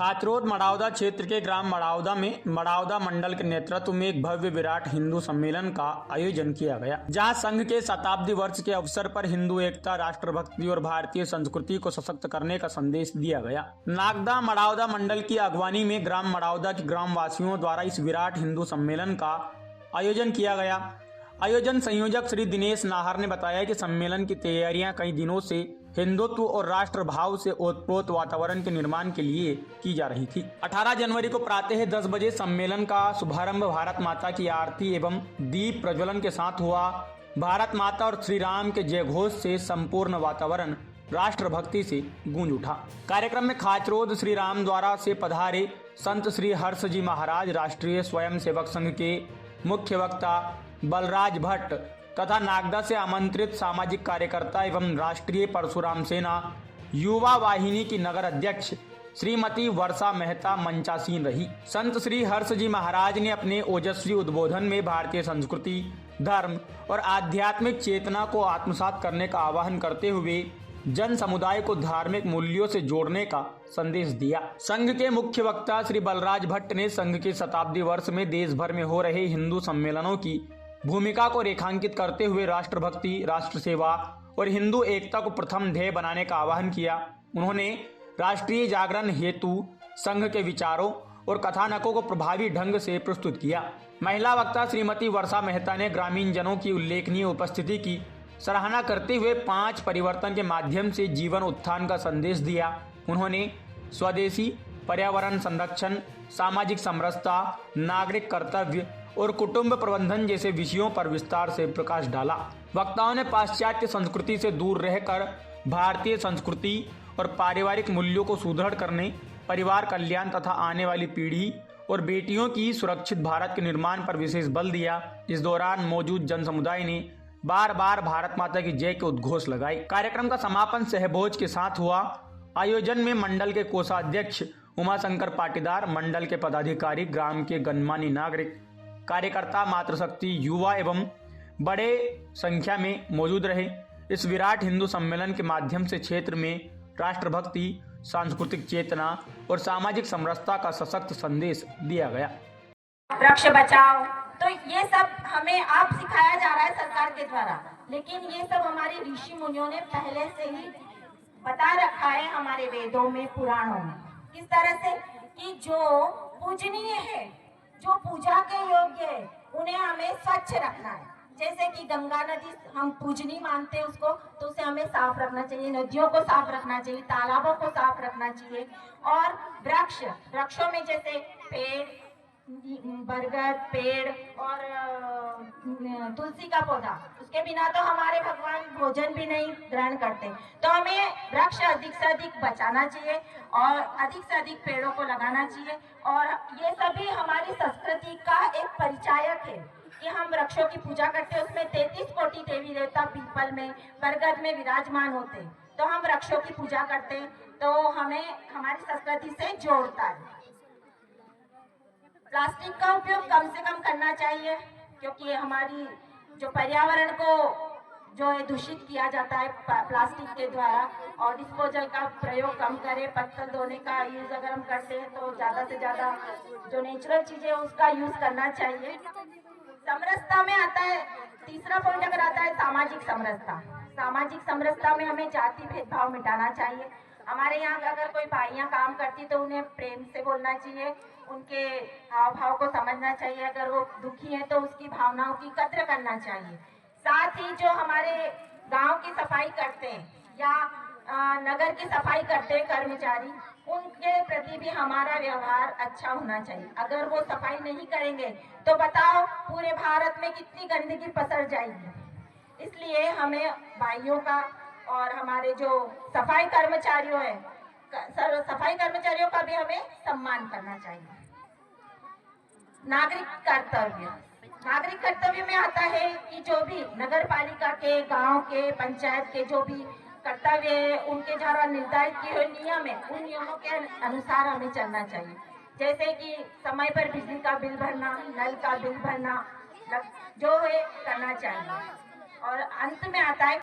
खाचरोद मड़ावदा क्षेत्र के ग्राम मड़ावदा में मड़ावदा मंडल के नेतृत्व में एक भव्य विराट हिंदू सम्मेलन का आयोजन किया गया, जहां संघ के शताब्दी वर्ष के अवसर पर हिंदू एकता, राष्ट्रभक्ति और भारतीय संस्कृति को सशक्त करने का संदेश दिया गया। नागदा मड़ावदा मंडल की अगवानी में ग्राम मड़ावदा के ग्राम वासियों द्वारा इस विराट हिंदू सम्मेलन का आयोजन किया गया। आयोजन संयोजक श्री दिनेश नाहर ने बताया कि सम्मेलन की तैयारियां कई दिनों से हिंदुत्व और राष्ट्र भाव से ओतप्रोत वातावरण के निर्माण के लिए की जा रही थी। 18 जनवरी को प्रातः 10 बजे सम्मेलन का शुभारंभ भारत माता की आरती एवं दीप प्रज्वलन के साथ हुआ। भारत माता और श्री राम के जय घोष से संपूर्ण वातावरण राष्ट्रभक्ति से गूंज उठा। कार्यक्रम में खाचरोद श्री राम द्वारा से पधारे संत श्री हर्ष जी महाराज, राष्ट्रीय स्वयं सेवक संघ के मुख्य वक्ता बलराज भट्ट तथा नागदा से आमंत्रित सामाजिक कार्यकर्ता एवं राष्ट्रीय परशुराम सेना युवा वाहिनी की नगर अध्यक्ष श्रीमती वर्षा मेहता मंचासीन रही। संत श्री हर्ष जी महाराज ने अपने ओजस्वी उद्बोधन में भारतीय संस्कृति, धर्म और आध्यात्मिक चेतना को आत्मसात करने का आह्वान करते हुए जन समुदाय को धार्मिक मूल्यों से जोड़ने का संदेश दिया। संघ के मुख्य वक्ता श्री बलराज भट्ट ने संघ के शताब्दी वर्ष में देश भर में हो रहे हिंदू सम्मेलनों की भूमिका को रेखांकित करते हुए राष्ट्रभक्ति, राष्ट्र सेवा और हिंदू एकता को प्रथम ध्येय बनाने का आह्वान किया। उन्होंने राष्ट्रीय जागरण हेतु संघ के विचारों और कथानकों को प्रभावी ढंग से प्रस्तुत किया। महिला वक्ता श्रीमती वर्षा मेहता ने ग्रामीण जनों की उल्लेखनीय उपस्थिति की सराहना करते हुए 5 परिवर्तन के माध्यम से जीवन उत्थान का संदेश दिया। उन्होंने स्वदेशी, पर्यावरण संरक्षण, सामाजिक समरसता, नागरिक कर्तव्य और कुटुंब प्रबंधन जैसे विषयों पर विस्तार से प्रकाश डाला। वक्ताओं ने पाश्चात्य संस्कृति से दूर रहकर भारतीय संस्कृति और पारिवारिक मूल्यों को सुदृढ़ करने, परिवार कल्याण तथा आने वाली पीढ़ी और बेटियों की सुरक्षित भारत के निर्माण पर विशेष बल दिया। इस दौरान मौजूद जन समुदाय ने बार बार भारत माता की जय के उद्घोष लगाए। कार्यक्रम का समापन सहभोज के साथ हुआ। आयोजन में मंडल के कोषाध्यक्ष उमाशंकर पाटीदार, मंडल के पदाधिकारी, ग्राम के गणमान्य नागरिक, कार्यकर्ता, मातृशक्ति, युवा एवं बड़े संख्या में मौजूद रहे। इस विराट हिंदू सम्मेलन के माध्यम से क्षेत्र में राष्ट्रभक्ति, सांस्कृतिक चेतना और सामाजिक समरसता का सशक्त संदेश दिया गया। वृक्ष बचाओ, तो ये सब हमें आप सिखाया जा रहा है सरकार के द्वारा, लेकिन ये सब हमारे ऋषि मुनियों ने पहले से ही बता रखा है हमारे वेदों में, पुराणों में, किस तरह से कि जो पूजनीय है, जो पूजा के योग्य है, उन्हें हमें स्वच्छ रखना है। जैसे कि गंगा नदी हम पूजनीय मानते हैं उसको, तो उसे हमें साफ रखना चाहिए, नदियों को साफ रखना चाहिए, तालाबों को साफ रखना चाहिए। और वृक्षों में जैसे पेड़, बरगद पेड़ और तुलसी का पौधा, उसके बिना तो हमारे भगवान भोजन भी नहीं ग्रहण करते। तो हमें वृक्ष अधिक से अधिक बचाना चाहिए और अधिक से अधिक पेड़ों को लगाना चाहिए। और ये सभी हमारी संस्कृति का एक परिचायक है कि हम वृक्षों की पूजा करते हैं। उसमें 33 कोटि देवी देवता पीपल में, बरगद में विराजमान होते हैं। तो हम वृक्षों की पूजा करते हैं, तो हमें हमारी संस्कृति से जोड़ता है। प्लास्टिक का उपयोग कम से कम करना चाहिए, क्योंकि हमारी जो पर्यावरण को जो है दूषित किया जाता है प्लास्टिक के द्वारा। और डिस्पोजल का प्रयोग कम करें। पत्तल धोने का यूज अगर हम करते हैं तो ज़्यादा से ज़्यादा जो नेचुरल चीज़ें उसका यूज करना चाहिए। समरसता में आता है, तीसरा पॉइंट अगर आता है सामाजिक समरसता। सामाजिक समरसता में हमें जाति भेदभाव मिटाना चाहिए। हमारे यहाँ अगर कोई भाइयाँ काम करती तो उन्हें प्रेम से बोलना चाहिए, उनके हाव भाव को समझना चाहिए। अगर वो दुखी है तो उसकी भावनाओं की कद्र करना चाहिए। साथ ही जो हमारे गांव की सफाई करते हैं या नगर की सफाई करते हैं कर्मचारी, उनके प्रति भी हमारा व्यवहार अच्छा होना चाहिए। अगर वो सफाई नहीं करेंगे तो बताओ पूरे भारत में कितनी गंदगी पसर जाएगी। इसलिए हमें भाइयों का और हमारे जो सफाई कर्मचारियों है, सफाई कर्मचारियों का भी हमें सम्मान करना चाहिए। नागरिक कर्तव्य में आता है कि जो भी नगर पालिका के, गांव के, पंचायत के जो भी कर्तव्य है, उनके द्वारा निर्धारित किए हुए नियम है, उन नियमों के अनुसार हमें चलना चाहिए। जैसे कि समय पर बिजली का बिल भरना, नल का बिल भरना, जो है करना चाहिए। और अंत में आता है